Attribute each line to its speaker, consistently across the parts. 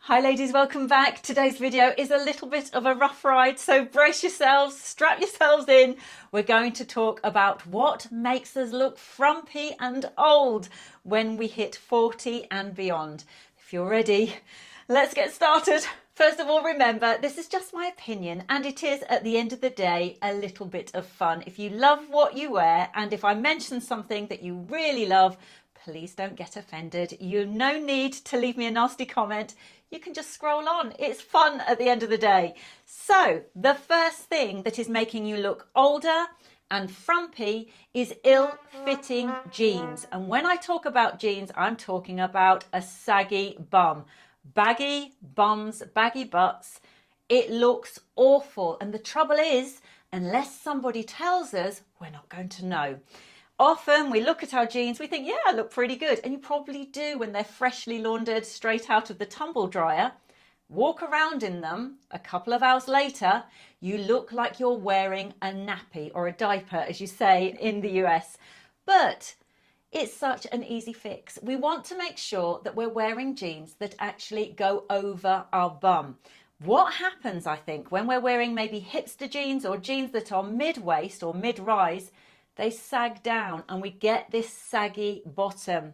Speaker 1: Hi ladies, welcome back. Today's video is a little bit of a rough ride, so brace yourselves, strap yourselves in. We're going to talk about what makes us look frumpy and old when we hit 40 and beyond. If you're ready, let's get started. First of all, remember, this is just my opinion and it is, at the end of the day, a little bit of fun. If you love what you wear and if I mention something that you really love, please don't get offended. You've no need to leave me a nasty comment. You can just scroll on. It's fun at the end of the day. So the first thing that is making you look older and frumpy is ill-fitting jeans. And when I talk about jeans, I'm talking about a saggy bum. Baggy bums, baggy butts. It looks awful. And the trouble is, unless somebody tells us, we're not going to know. Often we look at our jeans, we think, yeah, I look pretty good. And you probably do when they're freshly laundered straight out of the tumble dryer. Walk around in them a couple of hours later, you look like you're wearing a nappy or a diaper, as you say in the US. But it's such an easy fix. We want to make sure that we're wearing jeans that actually go over our bum. What happens, I think, when we're wearing maybe hipster jeans or jeans that are mid-waist or mid-rise, they sag down and we get this saggy bottom.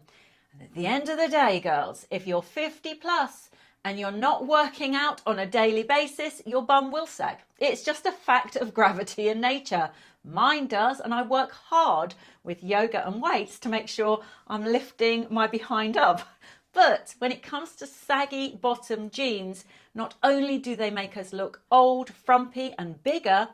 Speaker 1: And at the end of the day, girls, if you're 50 plus and you're not working out on a daily basis, your bum will sag. It's just a fact of gravity and nature. Mine does, and I work hard with yoga and weights to make sure I'm lifting my behind up. But when it comes to saggy bottom jeans, not only do they make us look old, frumpy and bigger,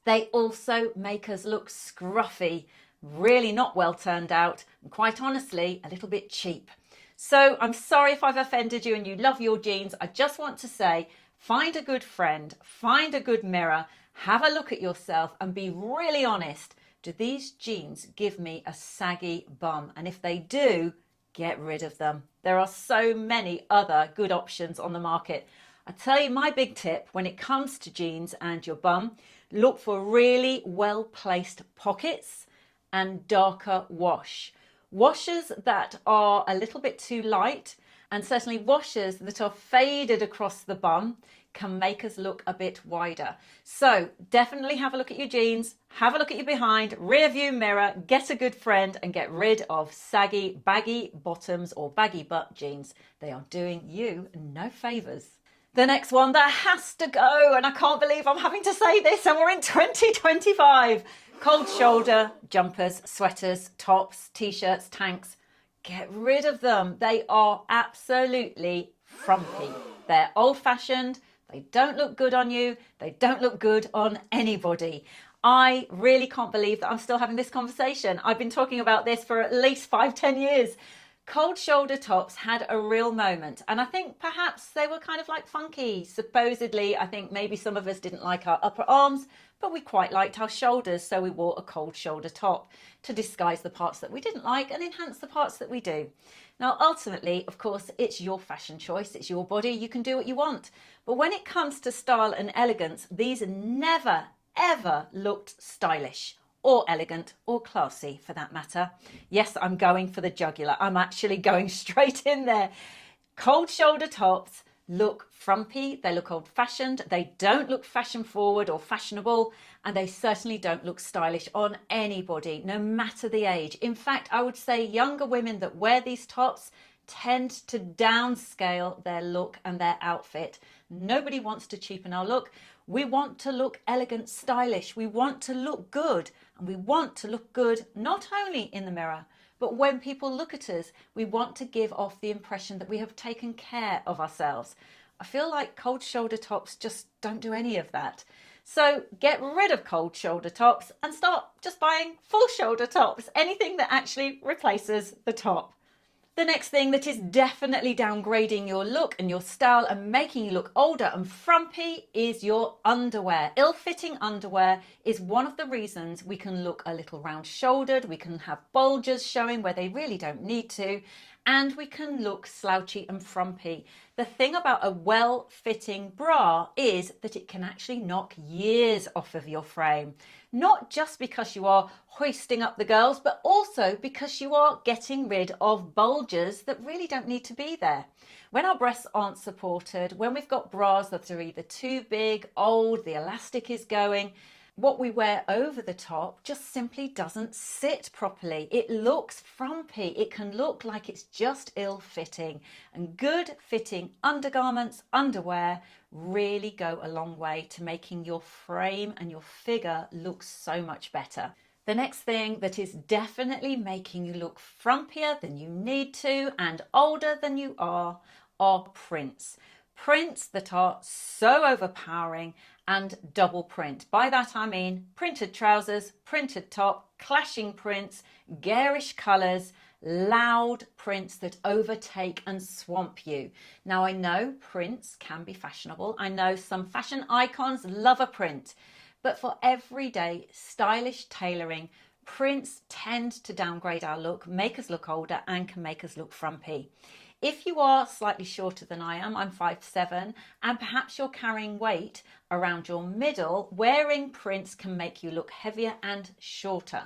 Speaker 1: they also make us look scruffy, really not well turned out, and quite honestly, a little bit cheap. So I'm sorry if I've offended you and you love your jeans. I just want to say, find a good friend, find a good mirror, have a look at yourself and be really honest. Do these jeans give me a saggy bum? And if they do, get rid of them. There are so many other good options on the market. I tell you my big tip when it comes to jeans and your bum, look for really well-placed pockets and darker wash. Washers that are a little bit too light and certainly washers that are faded across the bum can make us look a bit wider. So definitely have a look at your jeans, have a look at your behind, rear view mirror, get a good friend and get rid of saggy, baggy bottoms or baggy butt jeans. They are doing you no favours. The next one that has to go, and I can't believe I'm having to say this, and we're in 2025. Cold shoulder jumpers, sweaters, tops, t-shirts, tanks. Get rid of them. They are absolutely frumpy. They're old-fashioned. They don't look good on you. They don't look good on anybody. I really can't believe that I'm still having this conversation. I've been talking about this for at least 5-10 years. Cold shoulder tops had a real moment and I think perhaps they were kind of like funky. Supposedly, I think maybe some of us didn't like our upper arms, but we quite liked our shoulders, so we wore a cold shoulder top to disguise the parts that we didn't like and enhance the parts that we do. Now, ultimately, of course, it's your fashion choice, it's your body, you can do what you want. But when it comes to style and elegance, these never, ever looked stylish or elegant or classy for that matter. Yes, I'm going for the jugular. I'm actually going straight in there. Cold shoulder tops look frumpy, they look old-fashioned, they don't look fashion forward or fashionable, and they certainly don't look stylish on anybody, no matter the age. In fact, I would say younger women that wear these tops tend to downscale their look and their outfit. Nobody wants to cheapen our look. We want to look elegant, stylish. We want to look good. And we want to look good not only in the mirror, but when people look at us, we want to give off the impression that we have taken care of ourselves. I feel like cold shoulder tops just don't do any of that. So get rid of cold shoulder tops and start just buying full shoulder tops, anything that actually replaces the top. The next thing that is definitely downgrading your look and your style and making you look older and frumpy is your underwear. Ill-fitting underwear is one of the reasons we can look a little round-shouldered, we can have bulges showing where they really don't need to, and we can look slouchy and frumpy. The thing about a well-fitting bra is that it can actually knock years off of your frame. Not just because you are hoisting up the girls, but also because you are getting rid of bulges that really don't need to be there. When our breasts aren't supported, when we've got bras that are either too big, old, the elastic is going, what we wear over the top just simply doesn't sit properly. It looks frumpy. It can look like it's just ill-fitting. And good fitting undergarments, underwear really go a long way to making your frame and your figure look so much better. The next thing that is definitely making you look frumpier than you need to and older than you are prints. Prints that are so overpowering and double print. By that I mean printed trousers, printed top, clashing prints, garish colours, loud prints that overtake and swamp you. Now I know prints can be fashionable. I know some fashion icons love a print, but for everyday stylish tailoring, prints tend to downgrade our look, make us look older and can make us look frumpy. If you are slightly shorter than I am, I'm 5'7", and perhaps you're carrying weight around your middle, wearing prints can make you look heavier and shorter.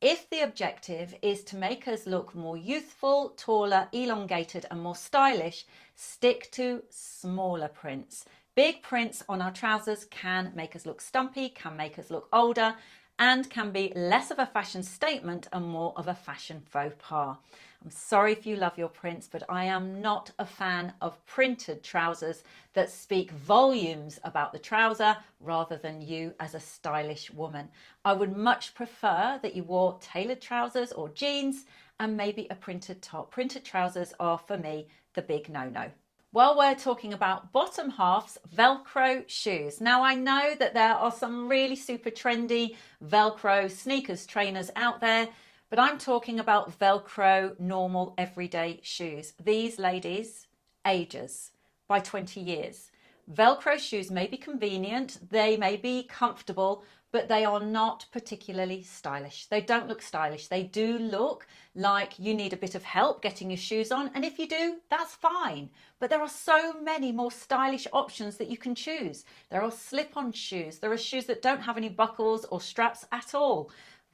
Speaker 1: If the objective is to make us look more youthful, taller, elongated and more stylish, stick to smaller prints. Big prints on our trousers can make us look stumpy, can make us look older, and can be less of a fashion statement and more of a fashion faux pas. I'm sorry if you love your prints, but I am not a fan of printed trousers that speak volumes about the trouser rather than you as a stylish woman. I would much prefer that you wore tailored trousers or jeans and maybe a printed top. Printed trousers are, for me, the big no-no. Well, we're talking about bottom halves, Velcro shoes. Now, I know that there are some really super trendy Velcro sneakers, trainers out there, but I'm talking about Velcro normal everyday shoes. These ladies, ages by 20 years. Velcro shoes may be convenient, they may be comfortable, but they are not particularly stylish. They don't look stylish. They do look like you need a bit of help getting your shoes on. And if you do, that's fine. But there are so many more stylish options that you can choose. There are slip-on shoes. There are shoes that don't have any buckles or straps at all.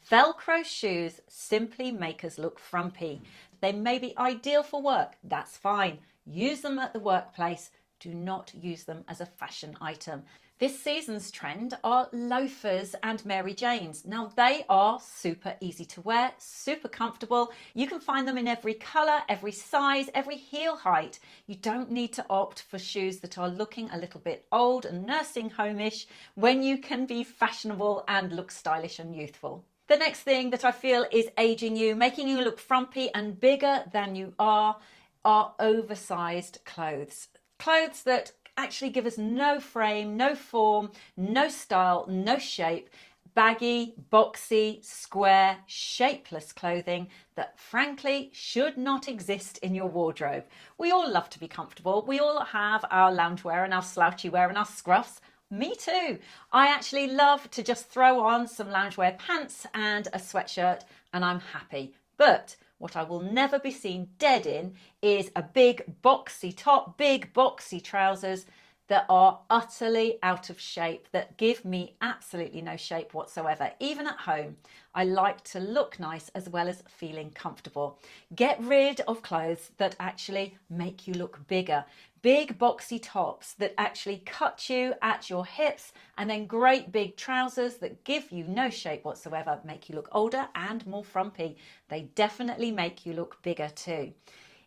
Speaker 1: Velcro shoes simply make us look frumpy. They may be ideal for work. That's fine. Use them at the workplace. Do not use them as a fashion item. This season's trend are loafers and Mary Janes. Now they are super easy to wear, super comfortable. You can find them in every colour, every size, every heel height. You don't need to opt for shoes that are looking a little bit old and nursing home-ish when you can be fashionable and look stylish and youthful. The next thing that I feel is aging you, making you look frumpy and bigger than you are oversized clothes. Clothes that actually give us no frame, no form, no style, no shape. Baggy, boxy, square, shapeless clothing that frankly should not exist in your wardrobe. We all love to be comfortable. We all have our loungewear and our slouchy wear and our scruffs. Me too. I actually love to just throw on some loungewear pants and a sweatshirt and I'm happy. But what I will never be seen dead in is a big boxy top, big boxy trousers that are utterly out of shape, that give me absolutely no shape whatsoever. Even at home, I like to look nice as well as feeling comfortable. Get rid of clothes that actually make you look bigger. Big boxy tops that actually cut you at your hips, and then great big trousers that give you no shape whatsoever, make you look older and more frumpy. They definitely make you look bigger too.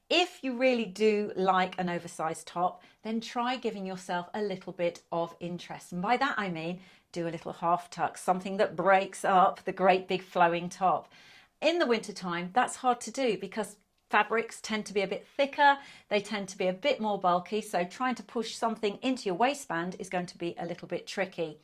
Speaker 1: If you really do like an oversized top, then try giving yourself a little bit of interest. And by that I mean do a little half tuck, something that breaks up the great big flowing top. In the wintertime, that's hard to do because fabrics tend to be a bit thicker, they tend to be a bit more bulky, so trying to push something into your waistband is going to be a little bit tricky.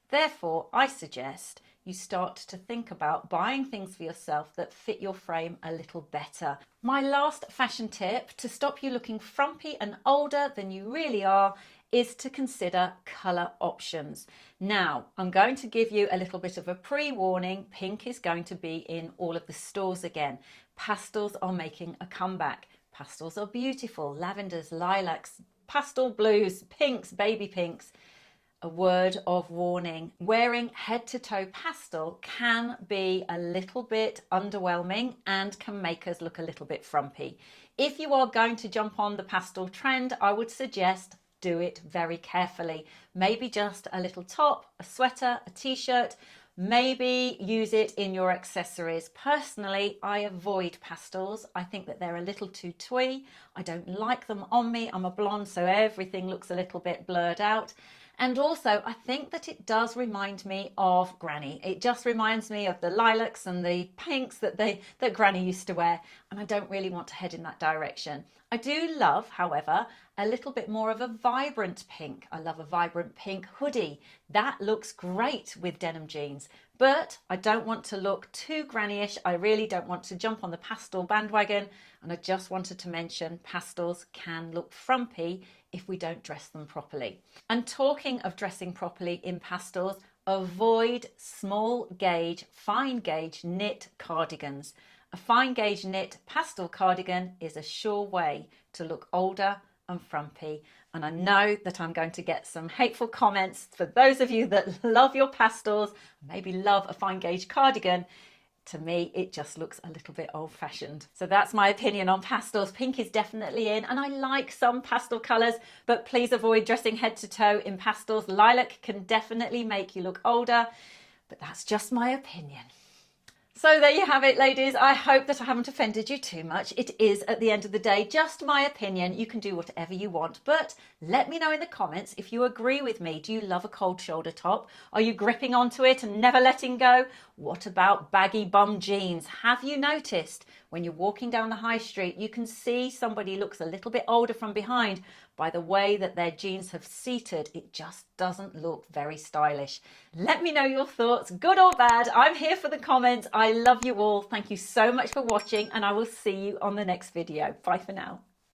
Speaker 1: Therefore, I suggest you start to think about buying things for yourself that fit your frame a little better. My last fashion tip to stop you looking frumpy and older than you really are is to consider colour options. Now, I'm going to give you a little bit of a pre-warning. Pink is going to be in all of the stores again. Pastels are making a comeback. Pastels are beautiful. Lavenders, lilacs, pastel blues, pinks, baby pinks. A word of warning, wearing head to toe pastel can be a little bit underwhelming and can make us look a little bit frumpy. If you are going to jump on the pastel trend, I would suggest do it very carefully. Maybe just a little top, a sweater, a t-shirt. Maybe use it in your accessories. Personally, I avoid pastels. I think that they're a little too twee. I don't like them on me. I'm a blonde, so everything looks a little bit blurred out. And also, I think that it does remind me of Granny. It just reminds me of the lilacs and the pinks that Granny used to wear, and I don't really want to head in that direction. I do love, however, a little bit more of a vibrant pink. I love a vibrant pink hoodie. That looks great with denim jeans, but I don't want to look too granny-ish. I really don't want to jump on the pastel bandwagon, and I just wanted to mention pastels can look frumpy if we don't dress them properly. And talking of dressing properly in pastels, avoid small gauge, fine gauge knit cardigans. A fine gauge knit pastel cardigan is a sure way to look older and frumpy. And I know that I'm going to get some hateful comments for those of you that love your pastels, maybe love a fine gauge cardigan. To me, it just looks a little bit old-fashioned. So that's my opinion on pastels. Pink is definitely in, and I like some pastel colours, but please avoid dressing head to toe in pastels. Lilac can definitely make you look older, but that's just my opinion. So there you have it, ladies. I hope that I haven't offended you too much. It is, at the end of the day, just my opinion. You can do whatever you want, but let me know in the comments if you agree with me. Do you love a cold shoulder top? Are you gripping onto it and never letting go? What about baggy bum jeans? Have you noticed when you're walking down the high street, you can see somebody looks a little bit older from behind by the way that their jeans have seated? It just doesn't look very stylish. Let me know your thoughts, good or bad. I'm here for the comments. I love you all. Thank you so much for watching, and I will see you on the next video. Bye for now.